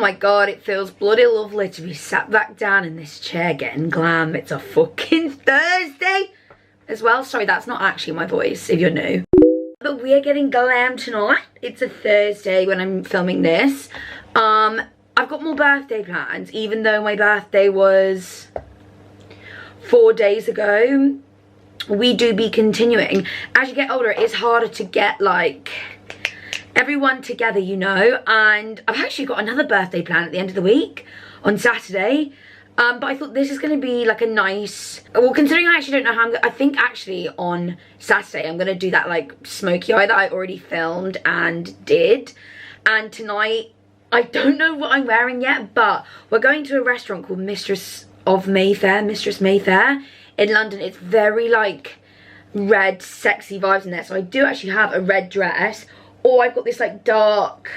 my god, it feels bloody lovely to be sat back down in this chair getting glam. It's a fucking Thursday as well. Sorry, that's not actually my voice if you're new. But we are getting glam tonight. It's a Thursday when I'm filming this. I've got more birthday plans, even though my birthday was 4 days ago. We do be continuing. As you get older, it is harder to get like everyone together, you know. And I've actually got another birthday plan at the end of the week on Saturday. But I thought this is going to be like a nice, well, considering I actually don't know how I think actually on Saturday I'm going to do that like smoky eye that I already filmed and did. And tonight, I don't know what I'm wearing yet, but we're going to a restaurant called Mistress Mayfair in London. It's very like red, sexy vibes in there. So I do actually have a red dress, or I've got this like dark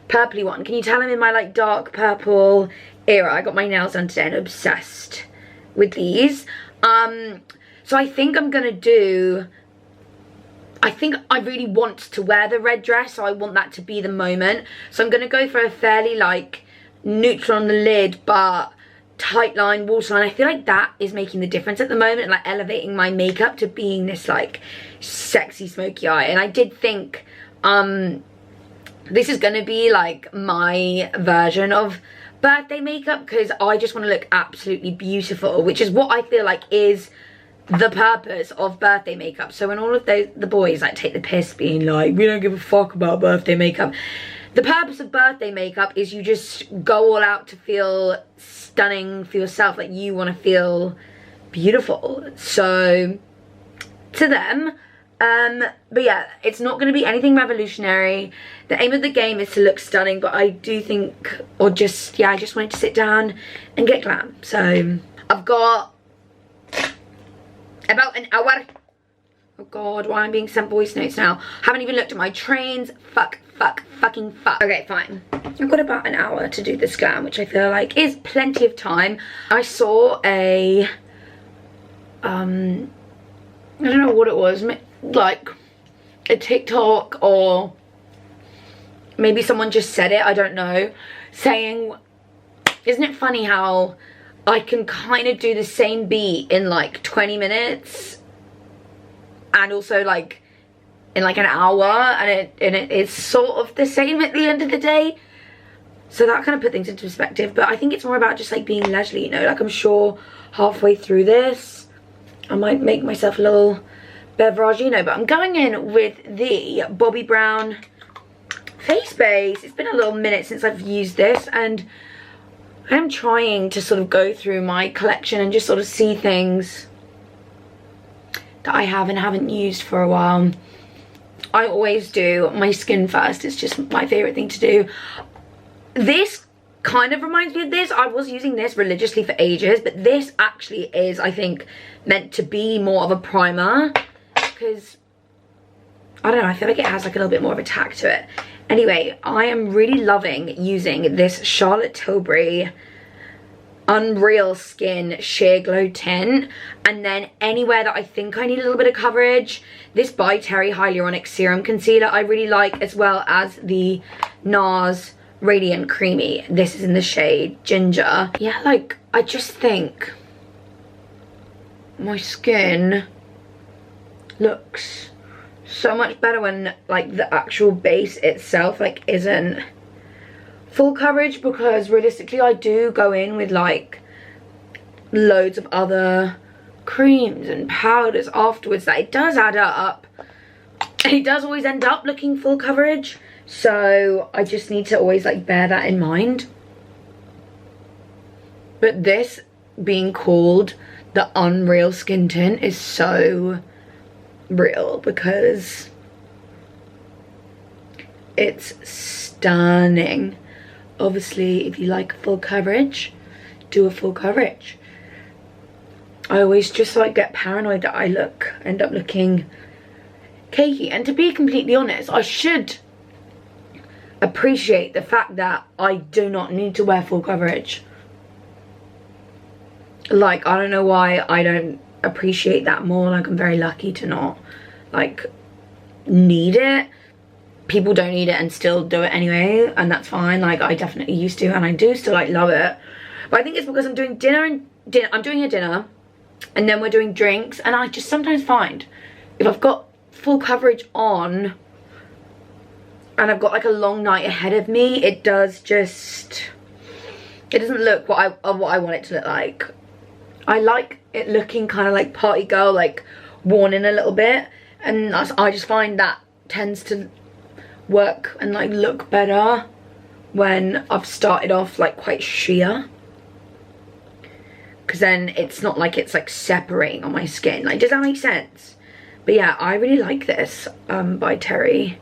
purpley one. Can you tell I'm in my like dark purple era? I got my nails done today and obsessed with these. So I think I'm gonna do, I think I really want to wear the red dress, so I want that to be the moment. So I'm gonna go for a fairly like neutral on the lid but tight line waterline. I feel like that is making the difference at the moment, like elevating my makeup to being this like sexy smoky eye. And I did think this is gonna be like my version of birthday makeup, because I just want to look absolutely beautiful, which is what I feel like is the purpose of birthday makeup. So when all of the boys like take the piss being like, we don't give a fuck about birthday makeup, the purpose of birthday makeup is you just go all out to feel stunning for yourself, like you want to feel beautiful. So to them, but yeah, it's not going to be anything revolutionary. The aim of the game is to look stunning, but I do think, or just, yeah, I just wanted to sit down and get glam. So I've got about an hour. Oh god, why am I being sent voice notes now? Haven't even looked at my trains. Fucking fuck. Okay, fine. I've got about an hour to do this glam, which I feel like is plenty of time. I saw a I don't know what it was, like a TikTok, or maybe someone just said it, I don't know, saying, isn't it funny how I can kind of do the same beat in like 20 minutes and also like in like an hour, and it is sort of the same at the end of the day. So that kind of put things into perspective. But I think it's more about just like being leisurely, you know. Like I'm sure halfway through this I might make myself a little beverage, you know. But I'm going in with the Bobbi Brown face base. It's been a little minute since I've used this, and I'm trying to sort of go through my collection and just sort of see things that I have and haven't used for a while. I always do my skin first. It's just my favorite thing to do. This kind of reminds me of this. I was using this religiously for ages, but this actually is, I think, meant to be more of a primer, because I don't know, I feel like it has like a little bit more of a tack to it. Anyway, I am really loving using this Charlotte Tilbury Unreal Skin Sheer Glow Tint, and then anywhere that I think I need a little bit of coverage, this By Terry Hyaluronic Serum Concealer I really like, as well as the NARS Radiant Creamy. This is in the shade Ginger. Yeah, like I just think my skin looks so much better when like the actual base itself like isn't full coverage, because realistically I do go in with like loads of other creams and powders afterwards that it does add up, and it does always end up looking full coverage. So I just need to always like bear that in mind. But this being called the Unreal Skin Tint is so real, because it's stunning. Obviously, if you like full coverage, do a full coverage. I always just like get paranoid that I end up looking cakey, and to be completely honest, I should appreciate the fact that I do not need to wear full coverage. Like, I don't know why I don't appreciate that more. Like, I'm very lucky to not like need it. people don't need it and still do it anyway, and that's fine. Like, I definitely used to, and I do still like love it. But I think it's because I'm doing I'm doing a dinner, and then we're doing drinks, and I just sometimes find if I've got full coverage on and I've got like a long night ahead of me, it doesn't look what I want it to look like. I like it looking kind of like party girl, like worn in a little bit, and I just find that tends to work and like look better when I've started off like quite sheer, because then it's not like it's like separating on my skin. Like, does that make sense? But yeah, I really like this by Terry.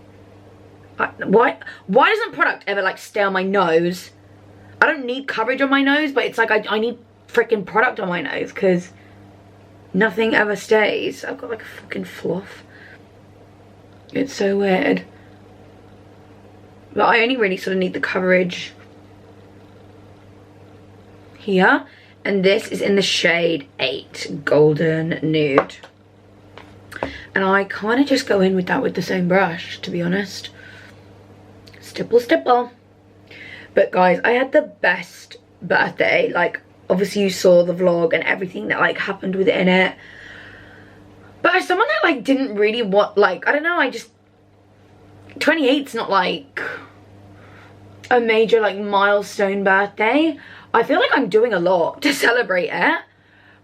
Why doesn't product ever like stay on my nose? I don't need coverage on my nose, but it's like I need freaking product on my nose because nothing ever stays. I've got like a fucking fluff. It's so weird. But I only really sort of need the coverage here. And this is in the shade 8, Golden Nude. And I kind of just go in with that with the same brush, to be honest. Stipple, stipple. But guys, I had the best birthday. Like, obviously you saw the vlog and everything that like happened within it. But as someone that like didn't really want, like, I don't know, 28's not like a major like milestone birthday. I feel like I'm doing a lot to celebrate it.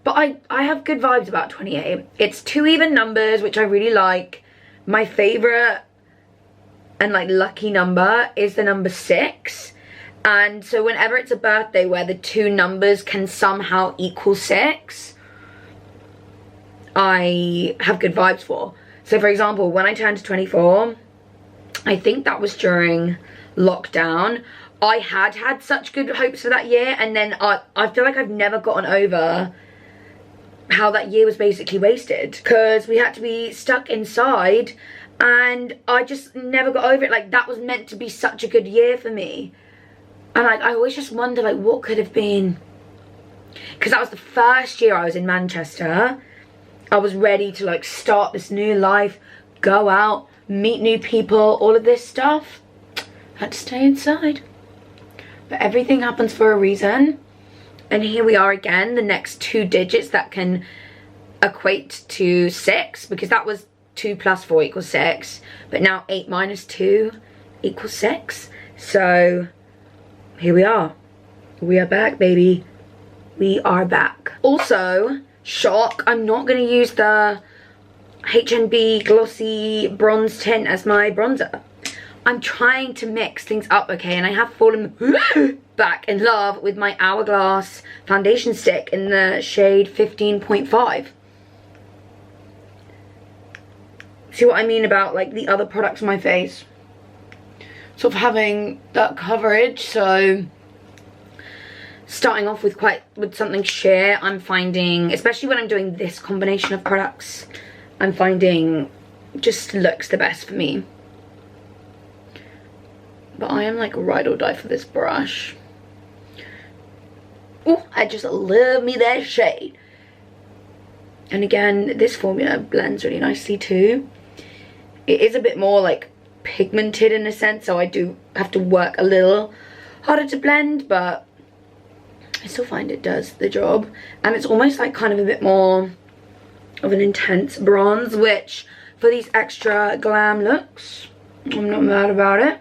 But I have good vibes about 28. It's 2 even numbers, which I really like. My favorite and like lucky number is the number 6. And so whenever it's a birthday where the 2 numbers can somehow equal 6, I have good vibes for. So for example, when I turned 24, I think that was during lockdown. I had such good hopes for that year, and then I feel like I've never gotten over how that year was basically wasted, because we had to be stuck inside, and I just never got over it. Like, that was meant to be such a good year for me, and like I always just wonder like what could have been, because that was the first year I was in Manchester. I was ready to like start this new life, go out, meet new people, all of this stuff. I had to stay inside. But everything happens for a reason. And here we are again, the next 2 digits that can equate to 6, because that was 2 plus 4 equals 6. But now 8 minus 2 equals 6. So here we are. We are back, baby. We are back. Also, shock, I'm not going to use the HNB Glossy Bronze Tint as my bronzer. I'm trying to mix things up, okay, and I have fallen back in love with my Hourglass foundation stick in the shade 15.5. See what I mean about like the other products on my face? Sort of having that coverage, so starting off with something sheer, I'm finding, especially when I'm doing this combination of products, I'm finding just looks the best for me. But I am like ride or die for this brush. Oh, I just love me that shade. And again, this formula blends really nicely too. It is a bit more like pigmented in a sense, so I do have to work a little harder to blend, but I still find it does the job. And it's almost like kind of a bit more of an intense bronze, which for these extra glam looks, I'm not mad about it.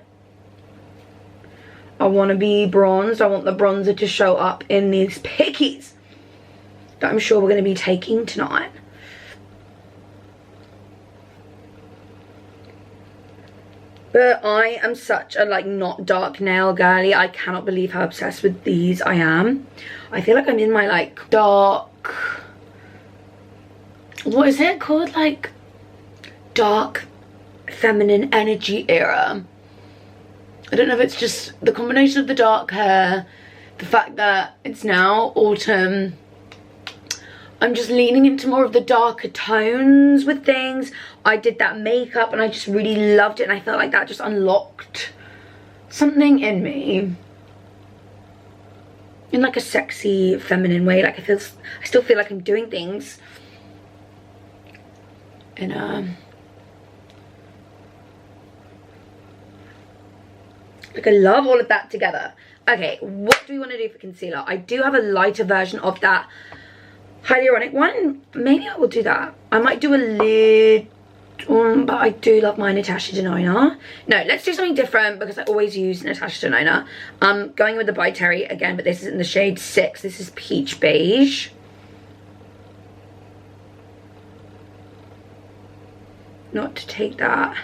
I want to be bronzed. I want the bronzer to show up in these pickies that I'm sure we're going to be taking tonight. But I am such a like not dark nail girly. I cannot believe how obsessed with these I am. I feel like I'm in my like dark, what is it called, like dark feminine energy era. I don't know if it's just the combination of the dark hair, the fact that it's now autumn. I'm just leaning into more of the darker tones with things. I did that makeup and I just really loved it, and I felt like that just unlocked something in me. In like a sexy, feminine way. Like I still feel like I'm doing things in a Like, I love all of that together. Okay, what do we want to do for concealer? I do have a lighter version of that hyaluronic one. Maybe I will do that. I might do a lid one, but I do love my Natasha Denona. No, let's do something different because I always use Natasha Denona. I'm going with the By Terry again, but this is in the shade 6. This is Peach Beige. Not to take that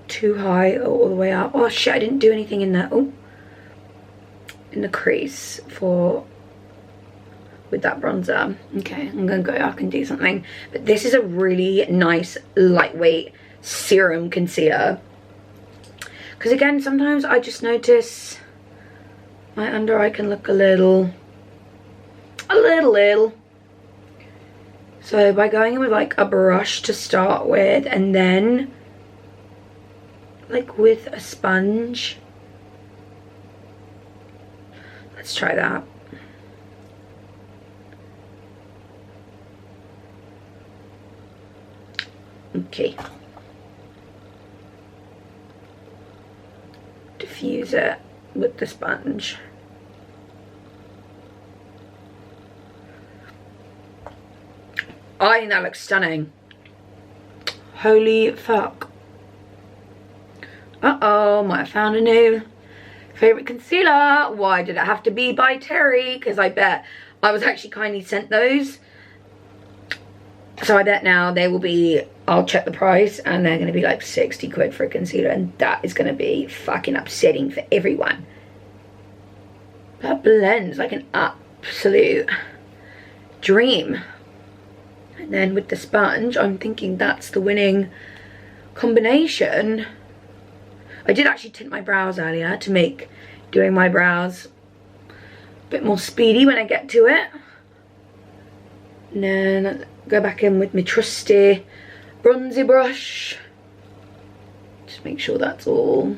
too high or all the way up. Oh shit, I didn't do anything in the, oh, in the crease for, with that bronzer. Okay, I'm gonna go up and do something. But this is a really nice, lightweight serum concealer. Because again, sometimes I just notice my under eye can look a little. So by going in with like a brush to start with, and then like with a sponge. Let's try that. Okay. Diffuse it with the sponge. I think that looks stunning. Holy fuck. Uh-oh, might have found a new favorite concealer. Why did it have to be By Terry? Because I bet I was actually kindly sent those. So I bet now they will be, I'll check the price, and they're going to be like 60 quid for a concealer, and that is going to be fucking upsetting for everyone. That blends like an absolute dream. And then with the sponge, I'm thinking that's the winning combination. I did actually tint my brows earlier to make doing my brows a bit more speedy when I get to it. And then go back in with my trusty bronzy brush. Just make sure that's all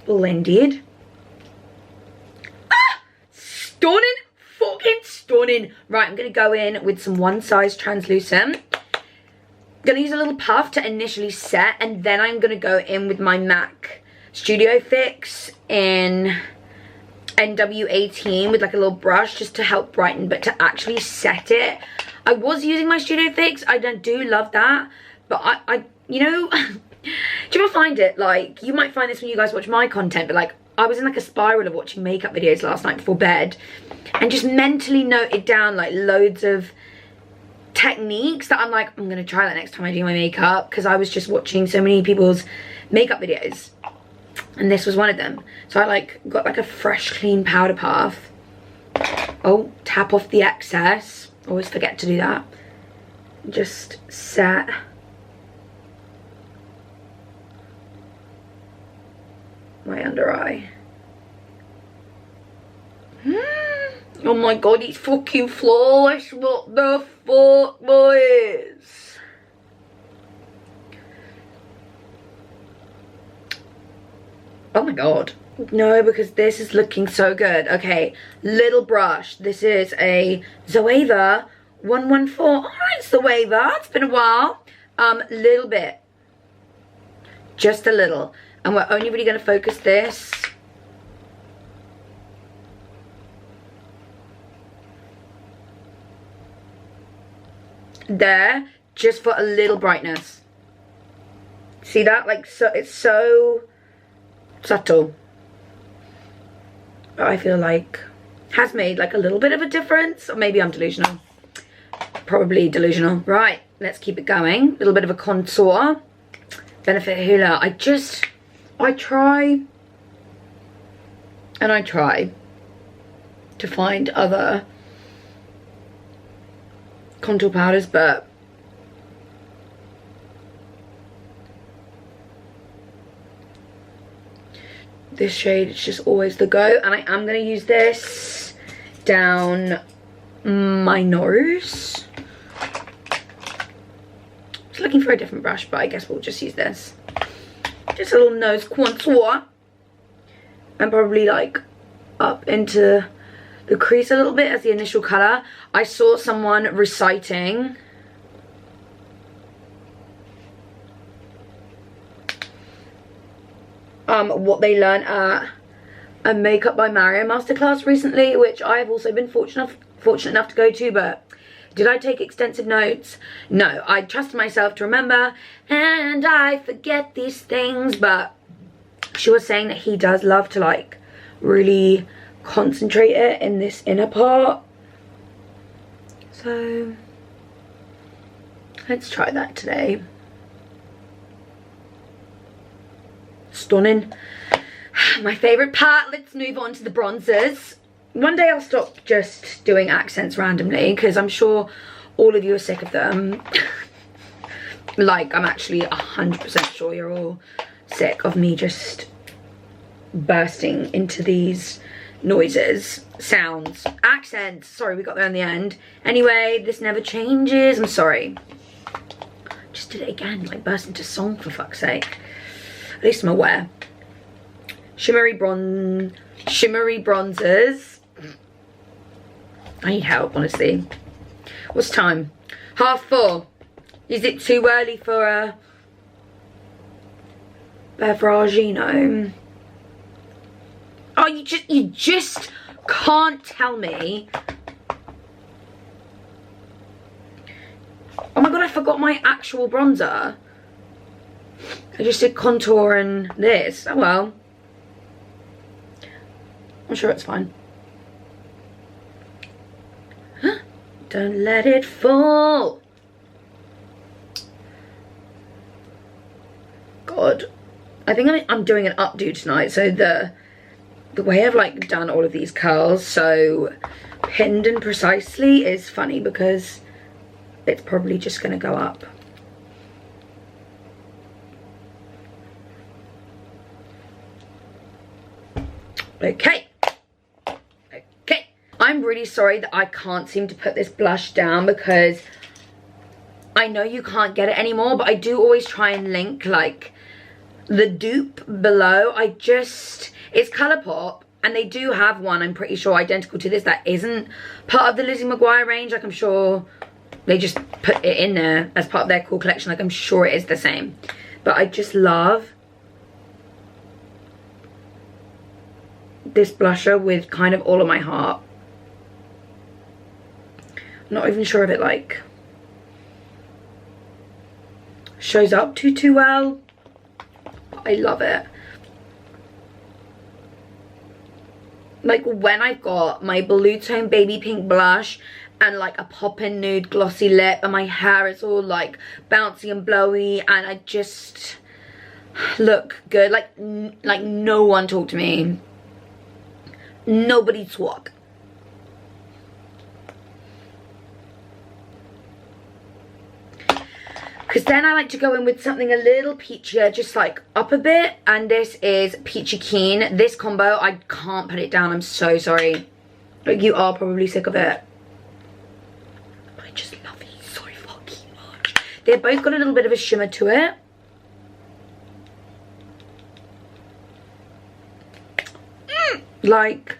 blended. Ah! Stunning! Fucking stunning! Right, I'm going to go in with some One Size translucent. Gonna use a little puff to initially set, and then I'm gonna go in with my MAC Studio Fix in NW18 with like a little brush just to help brighten, but to actually set it. I was using my Studio Fix. I do love that, but I you know, do you ever find it like, you might find this when you guys watch my content, but like I was in like a spiral of watching makeup videos last night before bed and just mentally noted down like loads of techniques that I'm like, I'm gonna try that next time I do my makeup, because I was just watching so many people's makeup videos and this was one of them. So I like got like a fresh clean powder puff. Oh, tap off the excess, always forget to do that. Just set my under eye. Oh my god, it's fucking flawless. What the fuck, boys? Oh my god. No, because this is looking so good. Okay, little brush. This is a Zoeva 114. Alright, Zoeva. It's been a while. Little bit. Just a little. And we're only really going to focus this there, just for a little brightness. See that? Like, so it's so subtle, but I feel like has made like a little bit of a difference. Or maybe I'm delusional. Probably delusional. Right, let's keep it going. A little bit of a contour. Benefit Hoola. I try and I try to find other contour powders, but this shade is just always the go. And I am going to use this down my nose. I was looking for a different brush, but I guess we'll just use this. Just a little nose contour, and probably like up into the crease a little bit as the initial colour. I saw someone reciting what they learned at a Makeup by Mario masterclass recently, which I've also been fortunate enough to go to. But did I take extensive notes? No, I trusted myself to remember, and I forget these things. But she was saying that he does love to like really concentrate it in this inner part. So let's try that today. Stunning. My favourite part. Let's move on to the bronzers. One day I'll stop just doing accents randomly, because I'm sure all of you are sick of them. Like, I'm actually 100% sure you're all sick of me just bursting into these noises, sounds, accents. Sorry, we got there in the end. Anyway, this never changes. I'm sorry. Just did it again, like burst into song, for fuck's sake. At least I'm aware. Shimmery bronzers. I need help, honestly. What's time? 4:30. Is it too early for a beveragino? Oh, you just can't tell me. Oh my god, I forgot my actual bronzer. I just did contour and this. Oh well. I'm sure it's fine. Huh? Don't let it fall. God. I think I'm doing an updo tonight, so the way I've like done all of these curls so pinned and precisely is funny, because it's probably just gonna go up. Okay. I'm really sorry that I can't seem to put this blush down, because I know you can't get it anymore, but I do always try and link like the dupe below. It's Colourpop, and they do have one, I'm pretty sure, identical to this that isn't part of the Lizzie McGuire range. Like, I'm sure they just put it in there as part of their cool collection. Like, I'm sure it is the same. But I just love this blusher with kind of all of my heart. I'm not even sure if it like shows up too well. I love it. Like, when I've got my Blue Tone Baby Pink blush and like a pop-in nude glossy lip, and my hair is all like bouncy and blowy, and I just look good. Like no one talk to me. Nobody talk. Because then I like to go in with something a little peachier, just like up a bit. And this is Peachy Keen. This combo, I can't put it down. I'm so sorry. Like, you are probably sick of it. I just love it so fucking much. They've both got a little bit of a shimmer to it. Like,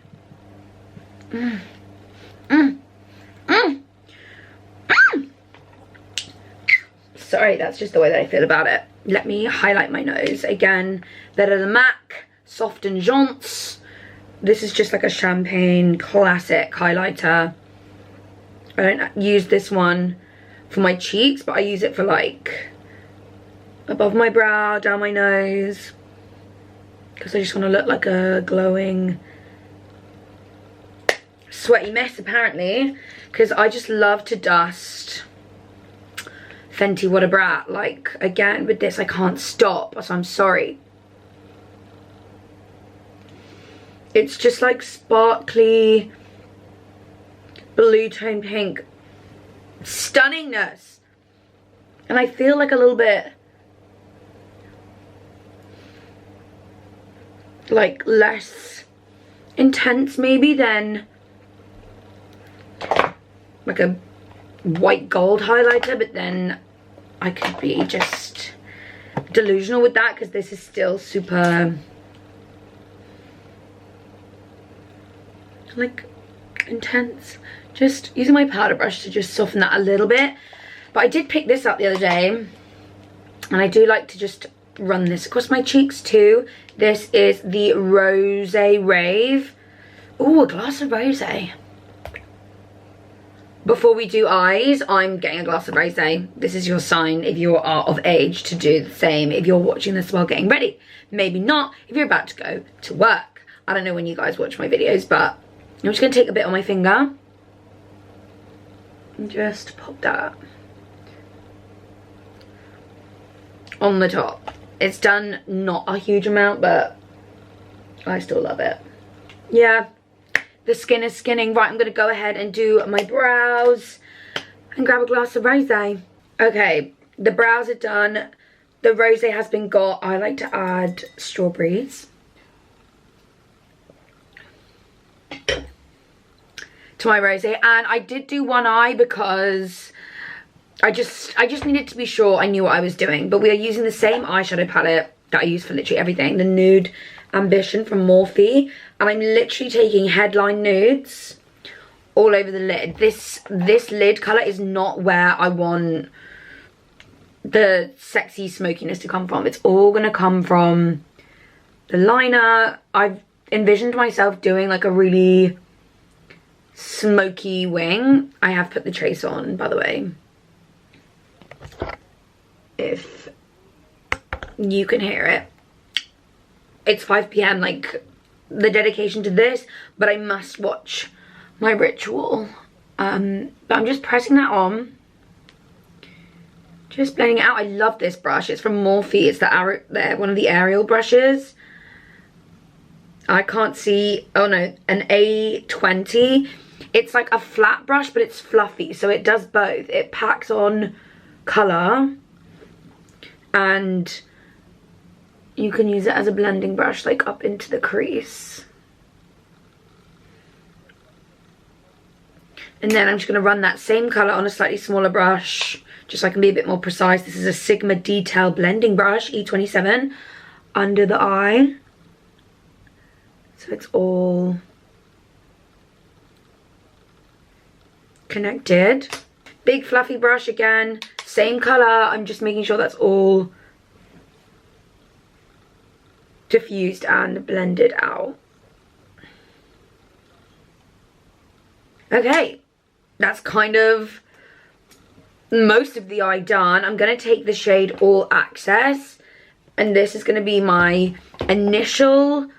sorry, that's just the way that I feel about it. Let me highlight my nose. Again, better than MAC, Soft and Jaunts. This is just like a champagne classic highlighter. I don't use this one for my cheeks, but I use it for like above my brow, down my nose, because I just want to look like a glowing sweaty mess, apparently, because I just love to dust Fenty What a Brat. Like, again, with this I can't stop, so I'm sorry. It's just like sparkly blue tone pink stunningness, and I feel like a little bit like less intense maybe than like a white gold highlighter, but then I could be just delusional with that, because this is still super like intense. Just using my powder brush to just soften that a little bit. But I did pick this up the other day, and I do like to just run this across my cheeks too. This is the Rose Rave. Ooh, a glass of rosé. Before we do eyes, I'm getting a glass of rosé. This is your sign if you are of age to do the same if you're watching this while getting ready. Maybe not if you're about to go to work. I don't know when you guys watch my videos, but I'm just going to take a bit on my finger. And just pop that on the top. It's done not a huge amount, but I still love it. Yeah. The skin is skinning. Right, I'm going to go ahead and do my brows and grab a glass of rosé. Okay, the brows are done. The rosé has been got. I like to add strawberries to my rosé. And I did do one eye because I just needed to be sure I knew what I was doing. But we are using the same eyeshadow palette that I use for literally everything. The Nude Ambition from Morphe. And I'm literally taking headline nudes all over the lid. This lid colour is not where I want the sexy smokiness to come from. It's all going to come from the liner. I've envisioned myself doing like a really smoky wing. I have put the trace on, by the way, if you can hear it. It's 5 p.m, like the dedication to this, but I must watch my ritual. But I'm just pressing that on, just blending it out. I love this brush. It's from Morphe. It's one of the Ariel brushes. I can't see, oh no, an A20. It's like a flat brush, but it's fluffy, so it does both. It packs on colour, and you can use it as a blending brush, like up into the crease. And then I'm just going to run that same colour on a slightly smaller brush, just so I can be a bit more precise. This is a Sigma Detail blending brush, E27, under the eye. So it's all connected. Big fluffy brush again, same colour. I'm just making sure that's all diffused and blended out. Okay, that's kind of most of the eye done. I'm going to take the shade All Access, and this is going to be my initial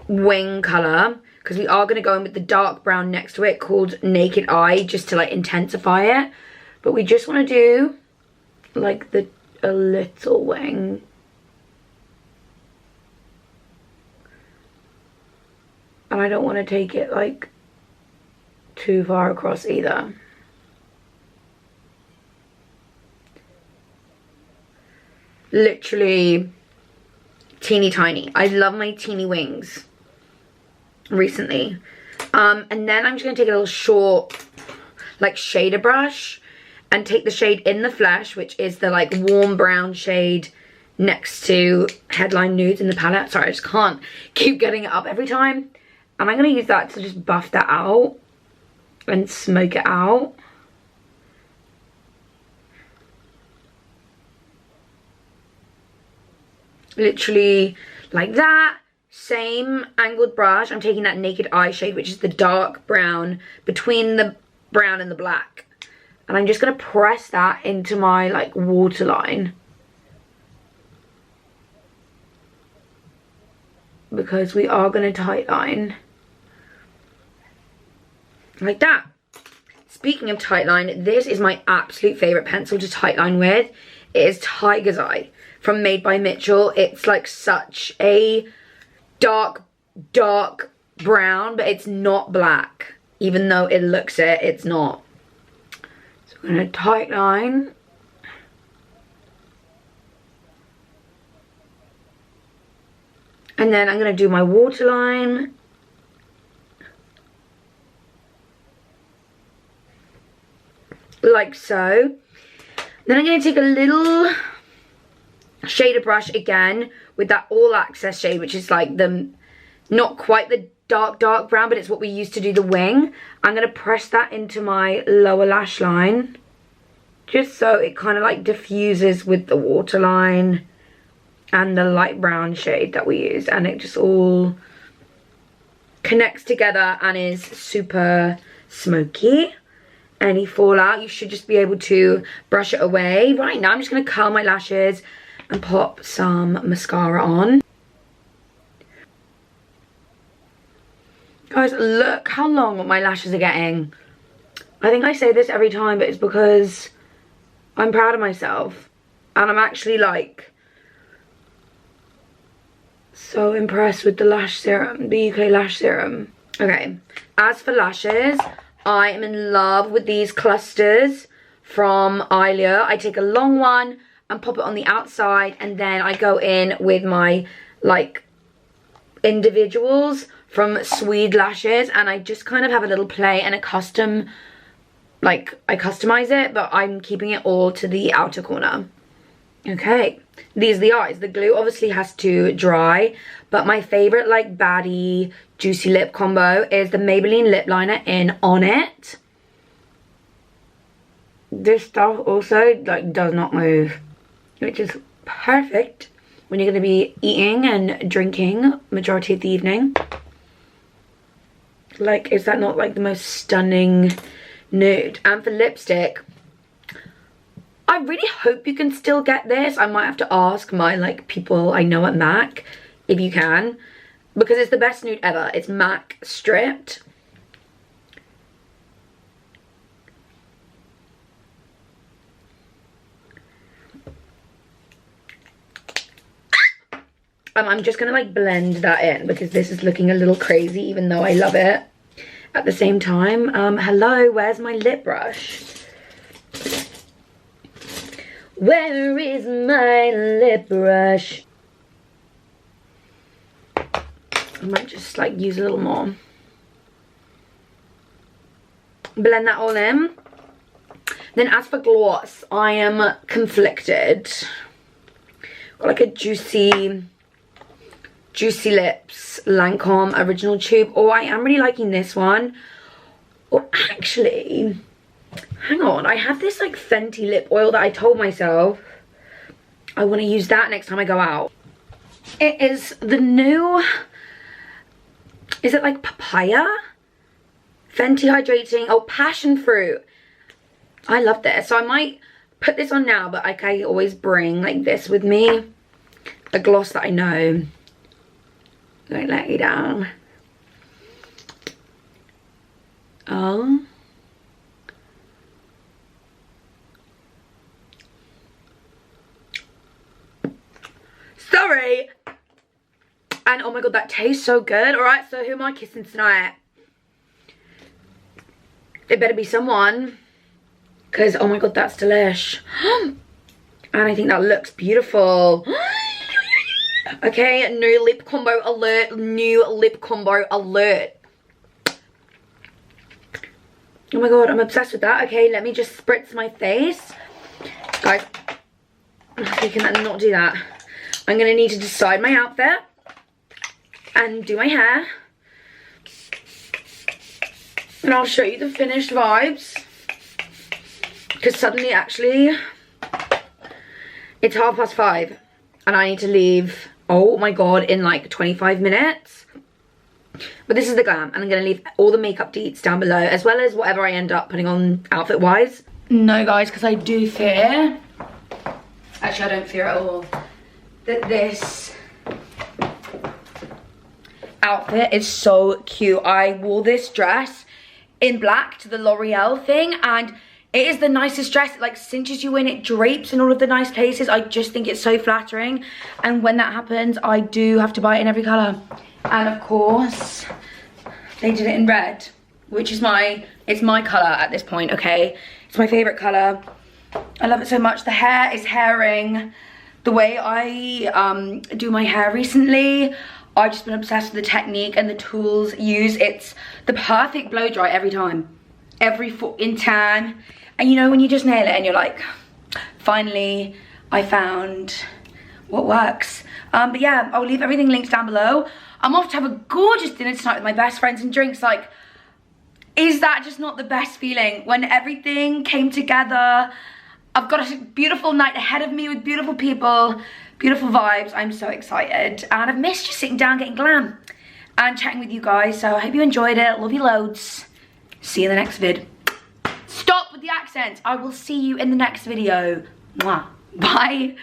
wing colour, because we are going to go in with the dark brown next to it called Naked Eye, just to like intensify it. But we just want to do like a little wing. And I don't want to take it like too far across either. Literally teeny tiny. I love my teeny wings recently. And then I'm just going to take a little short like shader brush and take the shade In the Flesh, which is the like warm brown shade next to Headline Nudes in the palette. Sorry, I just can't keep getting it up every time. And I'm going to use that to just buff that out and smoke it out. Literally like that. Same angled brush. I'm taking that Naked Eye shade, which is the dark brown between the brown and the black. And I'm just going to press that into my like waterline, because we are going to tightline. Like that. Speaking of tightline, this is my absolute favourite pencil to tightline with. It is Tiger's Eye from Made by Mitchell. It's like such a dark brown, but it's not black. Even though it looks it, it's not. So I'm going to tightline. And then I'm going to do my waterline. Like so. Then I'm going to take a little shader brush again with that All Access shade, which is like the, not quite the dark brown, but it's what we use to do the wing. I'm going to press that into my lower lash line, just so it kind of like diffuses with the waterline. and the light brown shade that we used, and it just all connects together and is super smoky. Any fallout, you should just be able to brush it away. Right now I'm just going to curl my lashes and pop some mascara on. Guys, look how long my lashes are getting. I think I say this every time, but it's because I'm proud of myself. And I'm actually like so impressed with the lash serum, the UK lash serum. Okay, as for lashes, I am in love with these clusters from Ilia. I take a long one and pop it on the outside, and then I go in with my like individuals from Swede Lashes, and I just kind of have a little play and a custom, like I customize it, but I'm keeping it all to the outer corner. Okay, these are the eyes. The glue obviously has to dry, but my favorite like baddie juicy lip combo is the Maybelline lip liner in On It. This stuff also like does not move, which is perfect when you're going to be eating and drinking majority of the evening. Like, is that not like the most stunning nude? And for lipstick, I really hope you can still get this. I might have to ask my like people I know at MAC if you can, because it's the best nude ever. It's MAC Stripped. I'm just gonna like blend that in because this is looking a little crazy, even though I love it at the same time. Hello, where's my lip brush? Where is my lip brush? I might just like use a little more. Blend that all in. Then as for gloss, I am conflicted. Got like a Juicy Lips Lancome Original Tube. Oh, I am really liking this one. Or actually, hang on, I have this like Fenty lip oil that I told myself I want to use that next time I go out. It is the new, is it like papaya? Fenty Hydrating, oh, passion fruit. I love this. So I might put this on now, but like I always bring like this with me. A gloss that I know don't let you down. Oh. Sorry. And oh my god, that tastes so good. Alright, so who am I kissing tonight? It better be someone. Because oh my god, that's delish. And I think that looks beautiful. Okay, new lip combo alert. New lip combo alert. Oh my god, I'm obsessed with that. Okay, let me just spritz my face. Guys, we can not do that. I'm going to need to decide my outfit and do my hair. And I'll show you the finished vibes. Because suddenly, actually, it's 5:30 and I need to leave, oh my god, in like 25 minutes. But this is the glam, and I'm going to leave all the makeup deets down below, as well as whatever I end up putting on outfit-wise. No, guys, because I do fear, actually I don't fear at all, that this outfit is so cute. I wore this dress in black to the L'Oreal thing, and it is the nicest dress. It like cinches you in, it drapes in all of the nice places. I just think it's so flattering, and when that happens I do have to buy it in every colour. And of course they did it in red, which is it's my colour at this point. Okay, it's my favourite colour. I love it so much. The hair is hairing. The way I do my hair recently, I've just been obsessed with the technique and the tools used. It's the perfect blow dry every time, every foot in tan. And you know when you just nail it and you're like, finally I found what works. But yeah, I'll leave everything linked down below. I'm off to have a gorgeous dinner tonight with my best friends and drinks. Like, is that just not the best feeling when everything came together? I've got a beautiful night ahead of me with beautiful people, Beautiful vibes. I'm so excited. And I've missed just sitting down getting glam and chatting with you guys. So I hope you enjoyed it. Love you loads. See you in the next vid. Stop with the accent. I will see you in the next video. Mwah. Bye.